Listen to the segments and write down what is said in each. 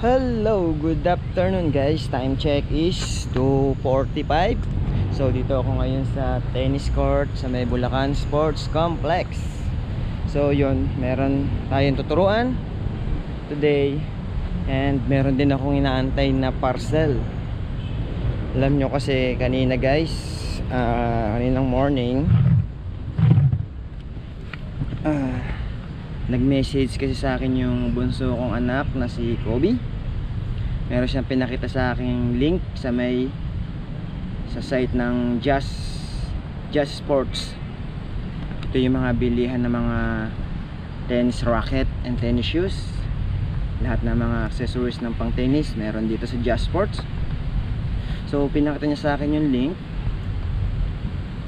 Hello, good afternoon guys. Time check is 2:45. So dito ako ngayon sa tennis court sa may Bulacan Sports Complex. So yun, meron tayong tuturuan today. And meron din akong inaantay na parcel. Alam nyo kasi kanina guys, kaninang morning, nag-message kasi sa akin yung bunso kong anak na si Kobe. Meron siyang pinakita sa akin link sa site ng Just Sports. Ito yung mga bilihan ng mga tennis racket and tennis shoes. Lahat ng mga accessories ng pang tennis meron dito sa Just Sports. So pinakita niya sa akin yung link.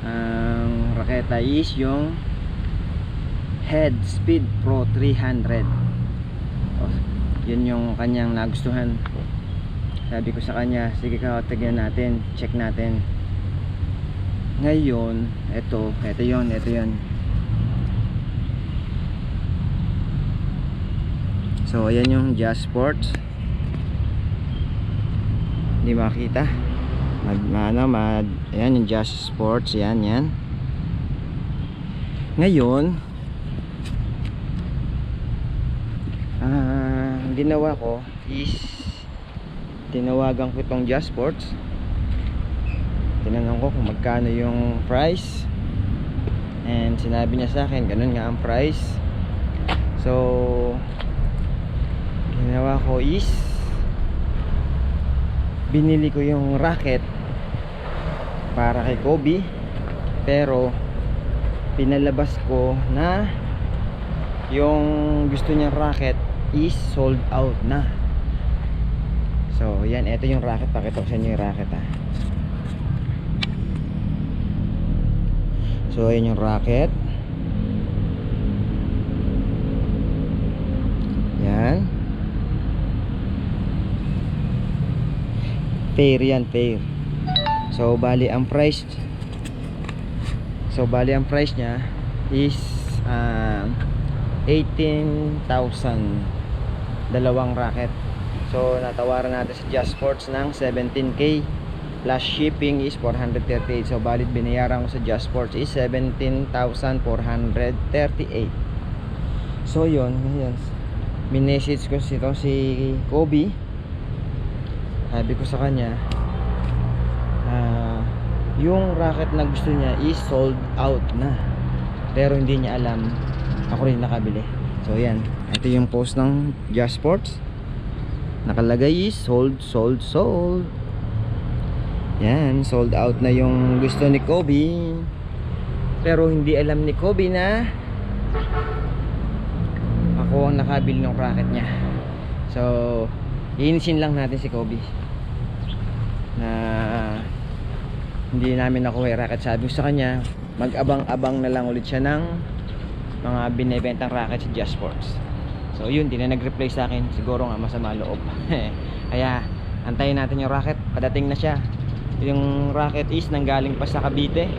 Ang raketa is yung Head Speed Pro 300. Yun yung kanyang nagustuhan. Sabi ko sa kanya, sige ka, tignan natin, check natin. Ngayon, ito yun. So ayan yung Just Sports. Hindi makita. Ayan yung Just Sports, yan. Ngayon, ginawa ko is tinawagan ko itong Just Sports, tinanong ko kung magkano yung price, and sinabi niya sa akin ganun nga ang price. So ginawa ko is binili ko yung racket para kay Kobe, pero pinalabas ko na yung gusto niyang racket is sold out na. So yan, ito yung racket. Pakita ko sa inyo yung racket So ayan yung racket. Yan. Fair yan, fair. So bali ang price niya is 18,000, dalawang racket. So natawaran natin sa Just Sports ng 17k plus shipping is 438. So balit binayaran ko sa Just Sports is 17,438. So yun, minessage ko si Kobe. Sabi ko sa kanya, yung racket na gusto niya is sold out na, pero hindi niya alam ako rin nakabili. So yan, ito yung post ng Just Sports, nakalagay is sold. Yan, sold out na yung gusto ni Kobe, pero hindi alam ni Kobe na ako ang nakabili ng racket niya. So iinisin lang natin si Kobe na hindi namin nakuha yung racket. Sabi ko sa kanya, mag-abang-abang na lang ulit siya ng mga binibentang racket sa Just Sports. So yun, di na nag-reply sa akin. Siguro nga masama loob. Kaya antayin natin yung racket, padating na siya. Yung racket is nanggaling pa sa Cavite,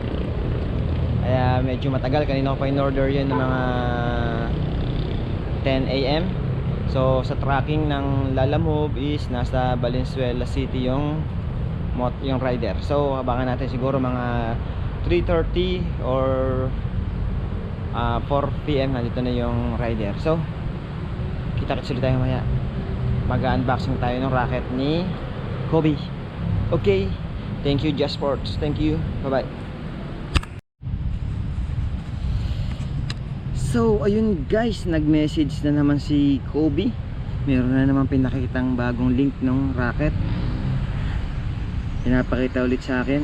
kaya medyo matagal. Kanina ko pa in-order yun ng mga 10 AM. So sa tracking ng Lalamove is nasa Valenzuela City yung rider. So abangan natin siguro mga 3:30 or 4 PM nandito na yung rider. So kita-kits ulit tayo maya. Mag-unboxing tayo ng racket ni Kobe. Okay, thank you Just Sports, thank you, bye bye. So ayun guys, nag-message na naman si Kobe. Meron na naman pinakitang bagong link ng racket, pinapakita ulit sa akin.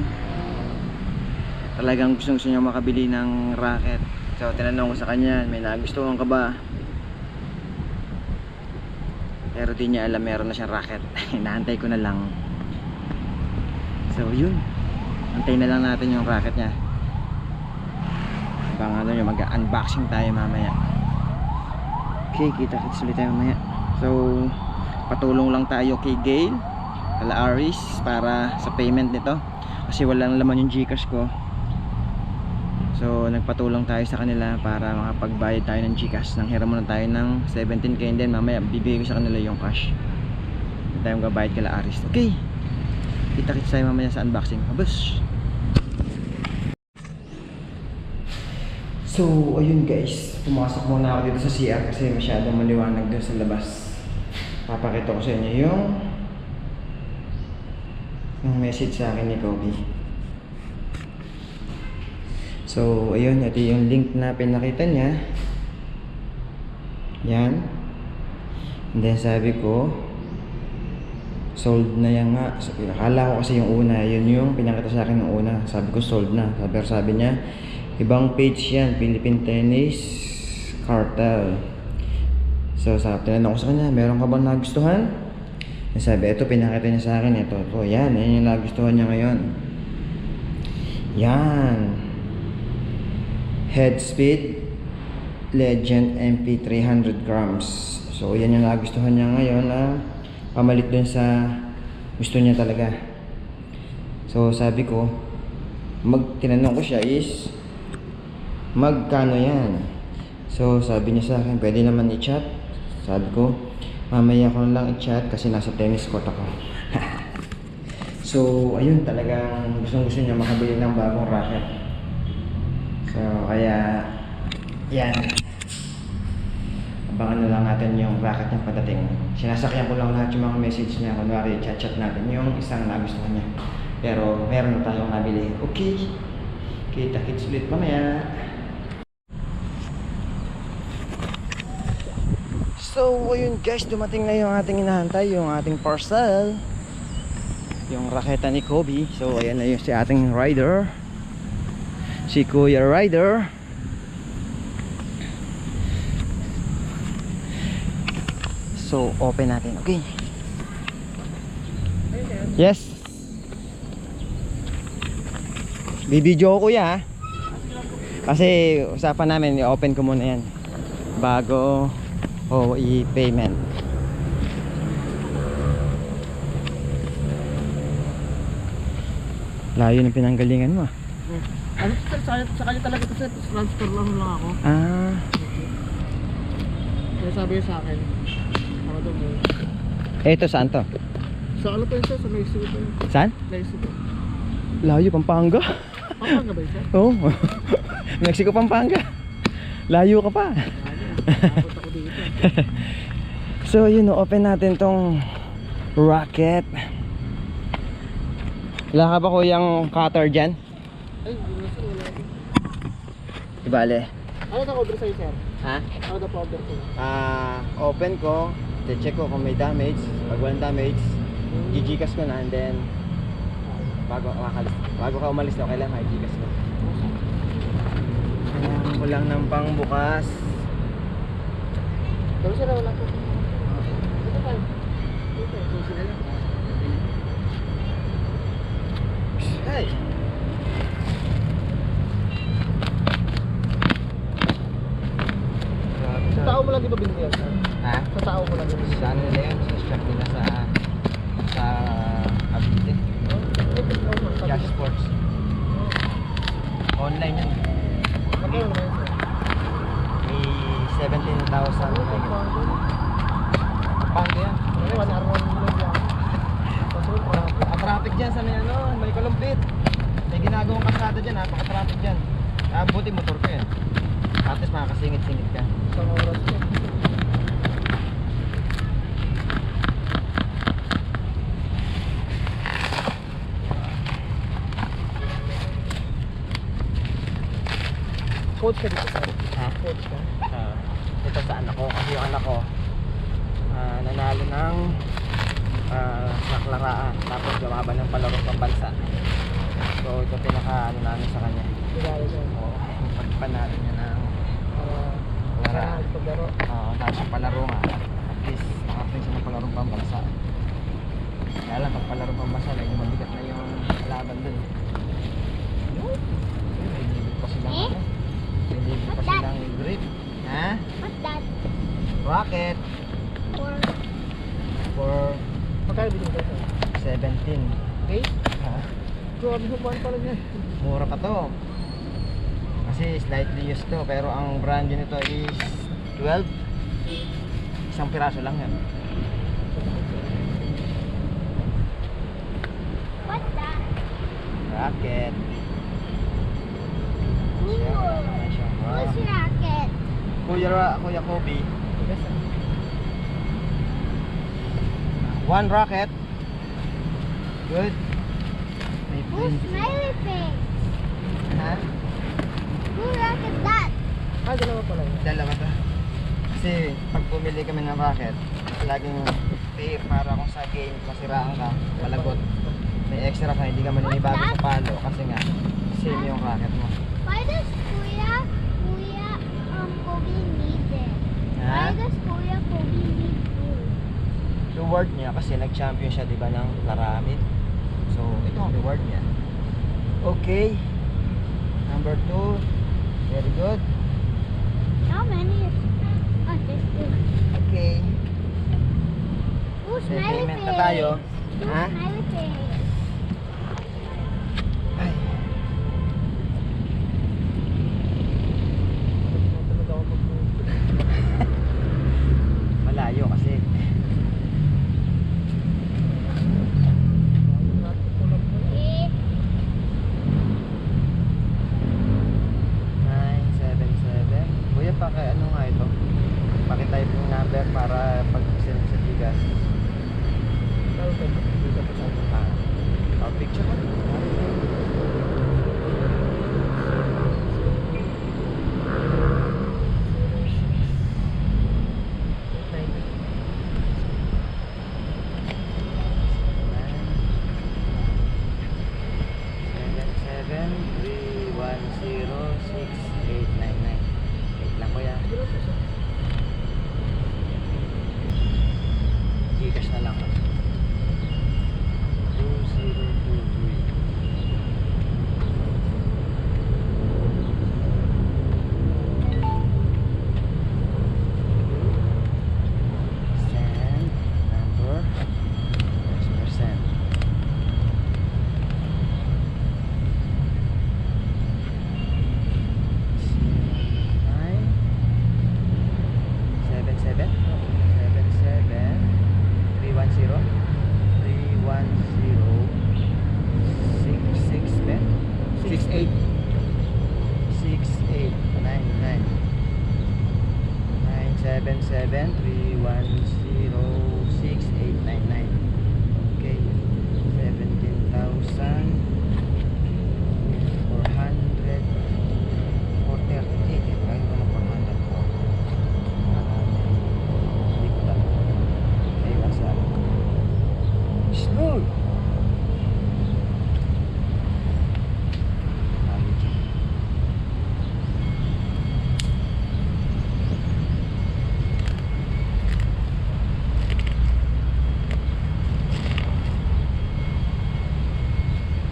Talagang gusto niya makabili ng racket. So tinanong ko sa kanya, may nagustuhan ka ba? Pero di niya alam meron na siyang racket. Inaantay ko na lang. So yun, antayin na lang natin yung racket niya. Bang ano nyo, mag-unboxing tayo mamaya. Okay, kita-kits ulit tayo mamaya. So patulong lang tayo kay Gail Aris para sa payment nito, kasi walang laman yung Gcash ko. So nagpatulong tayo sa kanila para makapagbayad tayo ng Gcash. Nang hiram muna tayo ng 17k, and then mamaya bibigay ko sa kanila yung cash. Hindi tayo magbabayad kala Aris. Okay, kita-kits tayo mamaya sa unboxing. Habos. So ayun guys, pumasok muna ako dito sa CR kasi masyadong maliwanag doon sa labas. Papakita ko sa inyo yung message sa akin ni Kobe. So ayun, ito yung link na pinakita niya. Yan. And then sabi ko, sold na yan nga. Akala ko kasi yung una, yun yung pinakita sa akin ng una. Sabi ko sold na. Sabi niya, ibang page yan, Philippine Tennis Cartel. So tinanong ko sa kanya, meron ka bang nagustuhan? Sabi, ito pinakita niya sa akin, ito. Yan yung nagustuhan niya ngayon. Yan. Head Speed Legend MP 300 grams. So yan yung nagustuhan niya ngayon na pamalit dun sa gusto niya talaga. So sabi ko, tinanong ko siya is magkano yan? So sabi niya sa akin, pwede naman i-chat. Sabi ko, mamaya ko lang i-chat kasi nasa tennis court ako. So ayun, talagang gusto niya makabili ng bagong racket. So kaya yan, abangan na lang natin yung racket niya padating. Sinasakyan ko lang lahat yung mga message niya. Kunwari chat natin yung isang nagustuhan niya, pero meron na tayong nabili. Okay, kita-kits ulit mamaya. So ayun guys, dumating na yung ating hinahantay, yung ating parcel, yung raketa ni Kobe. So ayan na yung si ating rider, si Kuya Rider. So open natin, okay? Yes. Bibidyo ko kuya ha? Kasi usapan namin, i-open ko muna yan bago i-payment. Layo ng pinanggalingan mo. Ano sa kanya talaga ito, sir? Transfer lang ako. Ah. Kaya sabi niya sa akin, ako daw mo. Ito saan to? Sa ano pa yun, sir? Sa Mexico pa yun. Saan? Mexico. Layo, Pampanga. Pampanga ba yun, sir? Oo. Mexico, Pampanga. Layo ka pa. Nakapot ako dito. So yun, open natin tong racket. Wala ka ba kuyang cutter dyan? Ay, hindi na, sir. Wala ako. Ibale. Ano na-order sa'yo, sir? Ha? Ano na-order sa'yo? Open ko, check ko kung may damage. Pag walang damage, gigigas ko na, and then bago ka umalis na, kailangan gigigas ko. Kailangan ko lang ng pangbukas. Pero sir, wala ko. Ito pa. Ito, susi na lang. Hey! Sa tao mo lang di ba binili yan, sir? Ha? Sa tao mo lang di ba binili? Sa ano nila yun? Sa shop nila sa Abite. Cash Sports. Online yun. Magkano na yun, sir? May 17,000. Pangko yan. Ano, 1 hour 1 million yan. Pasunod, Traffic dyan sa may kalumpit. May ginagawang kasada dyan, napaka-traffic dyan. Buti motor ko yan. At least makakasingit-singit ka. isang oras ko. Coach ka dito, sir? Ha? Coach ka? Ito sa anak ko, kasi yung anak ko nanalo ng naklaraan, tapos lumaban ng palarong pambansa. So ito pinaka namin sa kanya. Regalo siya. Pagpanalo niya ng laraan. Paglaro. Tapos yung palaro nga, at least nakaplay siya ng palarong pambansa. Kaya lang pag palarong pambansa, medyo mabigat na yung laban dun. May libre pa silang may libre pa silang grip. Ha? What's that? Rocket For for Magkano bilhin ka, sir? 17. Okay? Ha? Grabe mo pa lang yan. Mura pa to. Kasi slightly used to, pero ang brand nito is 12. Isang piraso lang yan. Racket. Ooh. Siya, wala naman siyang What's racket? Kuya Kobe. One racket. Good. May Who's pin. smiley face? Ha? Who racket that? Dalawa pala yun. Dalawa to. Kasi pag bumili kami ng racket, laging pay para kung sa game masiraan ka, malagot. May extra ka, hindi ka maninibago sa palo kasi nga same yung racket mo. Why does Kuya Kobe need it? Ha? Why does Kuya Kobe need blue? Reward niya kasi nag-champion siya, di ba, ng Laramid. So, ito ang reward niya. Okay. Number 2. Very good. How many? Oh, there's two. Okay. Who's May smiley payment face? na tayo. Who's Ha? smiley face? Ay. Malayo kasi. Eh, 977. Kuya, ano nga ito? Pakitype yung number para pag-send sa Gigas. Picture ko. Wait lang, kuya. Gcash na lang. 2023. Send number. Percent. Nine 77 310 66 ben 68 6899 977 310 6899. Okay, 17,400 438. Ay, ano 400 po? Hindi ko lang. Ay, wasa. Smooth!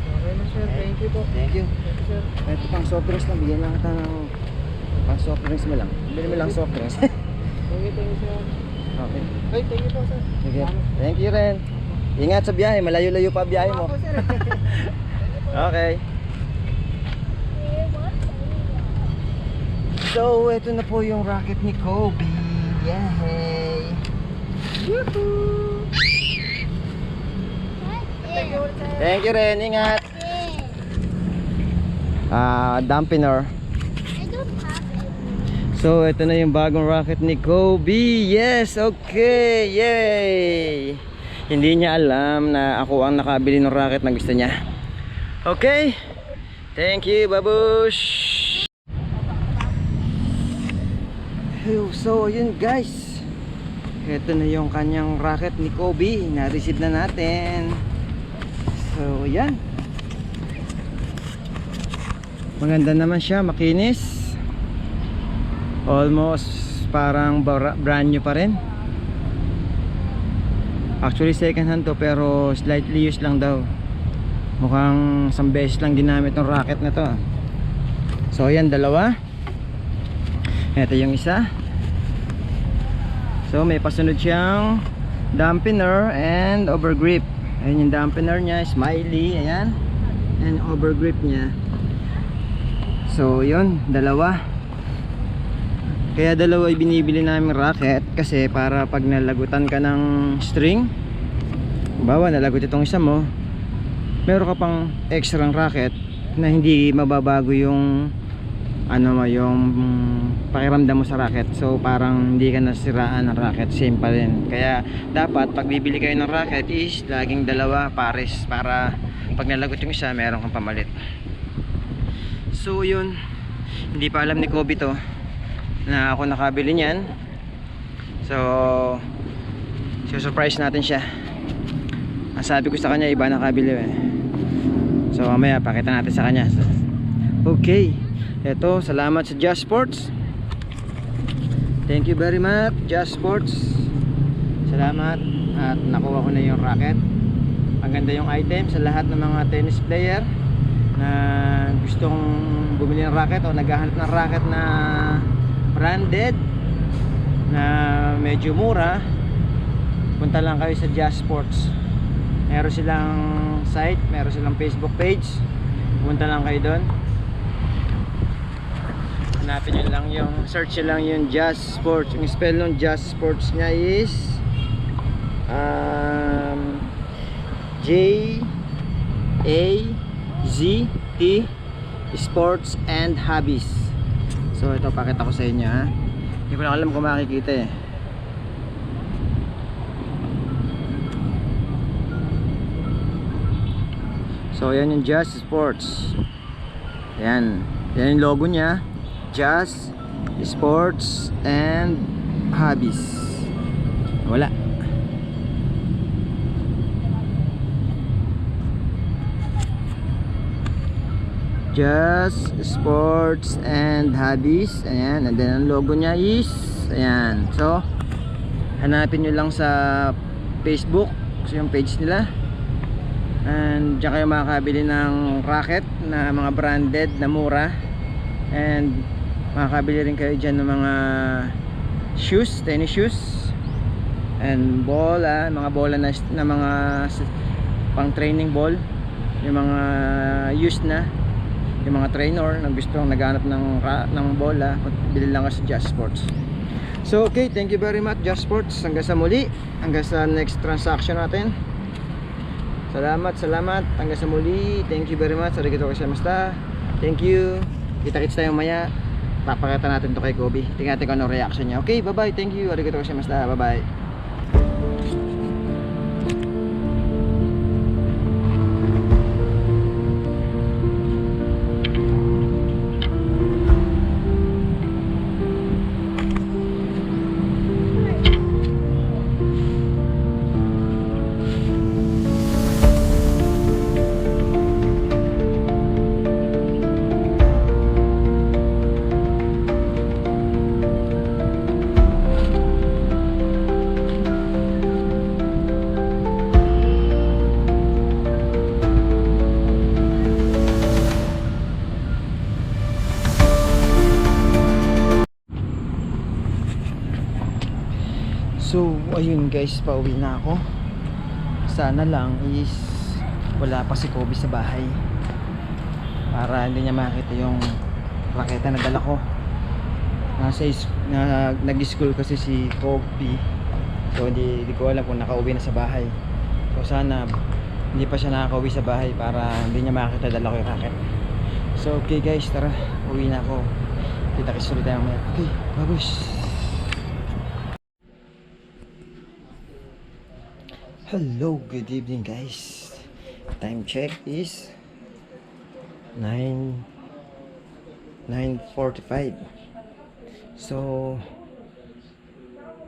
Okay na sir, thank you po. Thank you. Thank you sir. Ito pang soft drinks na, bigyan lang kita ng pang soft drinks mo lang. Bili mo lang soft drinks. Thank you sir. Okay. Ay, thank you po sir. Sige. Thank you rin. Ingat sa biyahe, malayo-layo pa biyahe mo. Ako sir. Okay. eh, what? So, ito na po yung racket ni Kobe. Yay! Woohoo! Thank you sir. Thank you rin, ingat. Dampener. I don't have it. So, ito na yung bagong racket ni Kobe. Yes, okay. Yay! Hindi niya alam na ako ang nakabili ng racket na gusto niya. Okay. Thank you, babush. So, yun guys. Ito na yung kanyang racket ni Kobe. Na-receive na natin. So, yan. Maganda naman siya, makinis. Almost parang brand new pa rin. Actually second hand to, pero slightly used lang daw. Mukhang isang beses lang ginamit ng racket na to. So ayan, dalawa. Ito yung isa. So may pasunod siyang dampener and overgrip. Ayan yung dampener niya, smiley, ayan. And overgrip niya. So yun, dalawa. Kaya dalawa ay binibili namin racket kasi para pag nalagutan ka ng string, bawa nalagot itong isa mo, meron ka pang extra racket na hindi mababago yung ano mo, yung pakiramdam mo sa racket. So parang hindi ka nasiraan ng racket, same pa rin. Kaya dapat pag bibili kayo ng racket is laging dalawa pares, para pag nalagot yung isa meron kang pamalit. So yun, hindi pa alam ni Kobe to na ako nakabili niyan. So surprise natin siya. Ang sabi ko sa kanya, iba nakabili eh. So mamaya pakita natin sa kanya. Okay, eto, salamat sa Just Sports. Thank you very much Just Sports. Salamat. At nakuha ko na yung racket. Maganda yung item sa lahat ng mga tennis player na gustong bumili ng racket o naghahanap ng racket na branded na medyo mura. Punta lang kayo sa Just Sports. Meron silang site, meron silang Facebook page. Punta lang kayo doon. Hanapin nyo lang yung, search nyo lang yung Just Sports. Yung spell ng Just Sports nya is JAZT Sports and Hobbies. So ito, pakita ko sa inyo ha. Hindi ko lang alam kung makikita eh. So yan yung Just Sports. Yan. Yan yung logo nya. Just Sports and Hobbies. Wala. Just Sports and Hobbies. Ayan. And then ang logo nya is ayan. So hanapin nyo lang sa Facebook, so yung page nila. And dyan kayo makakabili ng racket na mga branded na mura. And makakabili rin kayo dyan ng mga shoes, tennis shoes. And bola, mga bola na mga pang training ball. Yung mga used na, yung mga trainer na gustong naghanap ng bola, bili lang ka sa Just Sports. So okay, thank you very much Just Sports. Hanggang sa muli, hanggang sa next transaction natin. Salamat. Hanggang sa muli. Thank you very much. Arigatou gozaimashita. Thank you. Kita-kits tayo maya. Papakita natin to kay Kobe. Tingnan natin kung ano reaction niya. Okay, bye-bye. Thank you. Arigatou gozaimashita. Bye-bye. So ayun guys, pauwi na ako. Sana lang is wala pa si Kobe sa bahay, para hindi niya makita yung raketa na dala ko. Nag-school kasi si Kobe. So hindi ko alam kung nakauwi na sa bahay. So sana hindi pa siya nakakauwi sa bahay para hindi niya makita dala ko yung racket. So okay guys, tara, uwi na ako. Kita-kits ulit tayo mamaya. Okay, babush. Hello, good evening guys. Time check is 9:45. So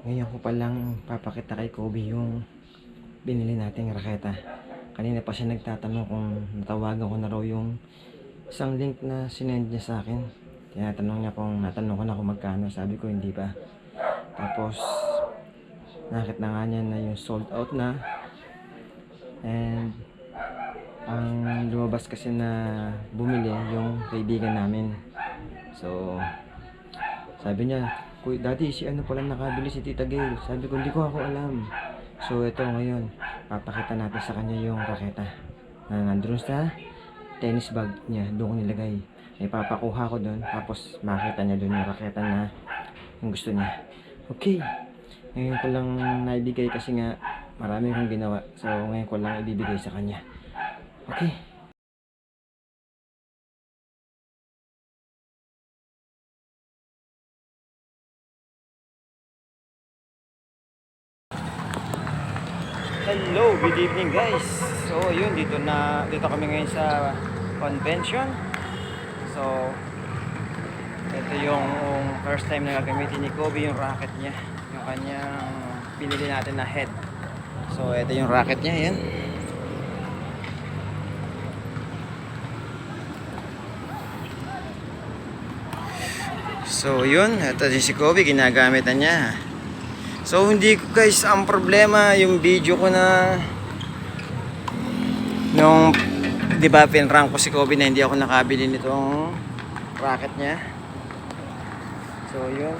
ngayon ko palang papakita kay Kobe yung binili nating raketa. Kanina pa siya nagtatanong kung natawagan ko na raw yung isang link na sinend niya sa akin. Tinatanong niya kung natanong ko na kung magkano. Sabi ko hindi pa. Tapos nakita na nga niya na yung sold out na. And ang lumabas kasi na bumili yung kaibigan namin. So sabi niya, dati si ano pala nakabili, si Tita Gail. Sabi ko, hindi ko ako alam. So ito ngayon, papakita natin sa kanya yung raketa na nandun sa tennis bag niya. Doon ko nilagay. May papakuha ko doon, tapos makita niya doon yung raketa na yung gusto niya. Okay, ngayon ko lang naibigay kasi nga marami akong ginawa. So ngayon ko lang ibibigay sa kanya. Okay. Hello, good evening guys. So yun, dito kami ngayon sa convention. So ito yung first time na gagamitin ni Kobe yung racket niya, yung kanyang pinili natin na head. So ito yung racket niya, yan. So yun, ito din si Kobe, ginagamit na niya. So hindi ko guys, ang problema yung video ko na nung, di ba, pinrank ko si Kobe na hindi ako nakabili nitong racket niya. So yun,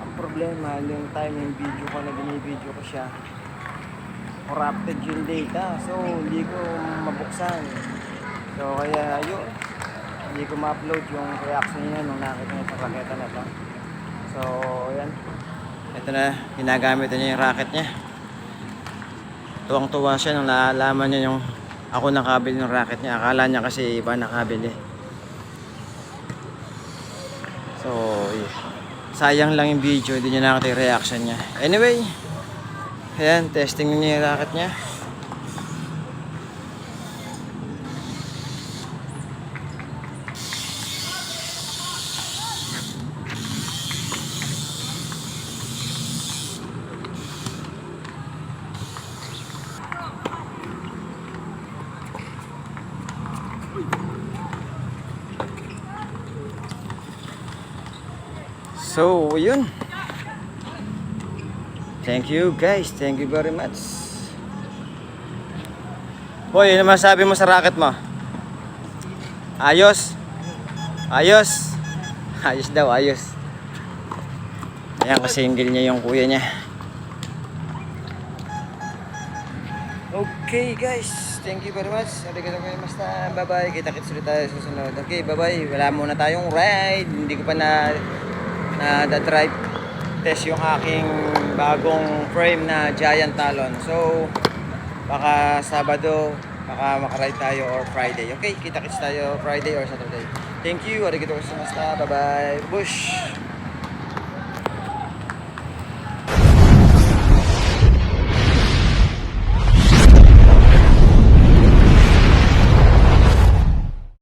ang problema yung time yung video ko na binibideo ko siya, corrupted yung data, so hindi ko mabuksan. So kaya yun, hindi ko ma-upload yung reaction niya nung nakita niya sa raketa na to. So yan, ito na, ginagamit niya yung racket niya. Tuwang-tuwa siya nung naalaman niya yung ako nakabili ng racket niya. Akala niya kasi iba nakabili. So sayang lang yung video, hindi niya nakita yung reaction niya. Anyway, ayan, testing niya yung racket niya. So, yun. Thank you guys. Thank you very much. Hoy, ano masabi mo sa racket mo? Ayos? Ayos? Ayos daw, ayos. Ayan, kasingle niya yung kuya niya. Okay guys, thank you very much. Arigatou gozaimashita. Bye-bye. Kita-kits ulit tayo sa susunod. Okay, bye-bye. Wala muna tayong ride. Hindi ko pa na drive test yung aking bagong frame na Giant Talon. So baka Sabado baka makaride tayo or Friday. Okay, kita-kits tayo Friday or Saturday. Thank you. Arigatou gozaimashita. Bye bye. Bush.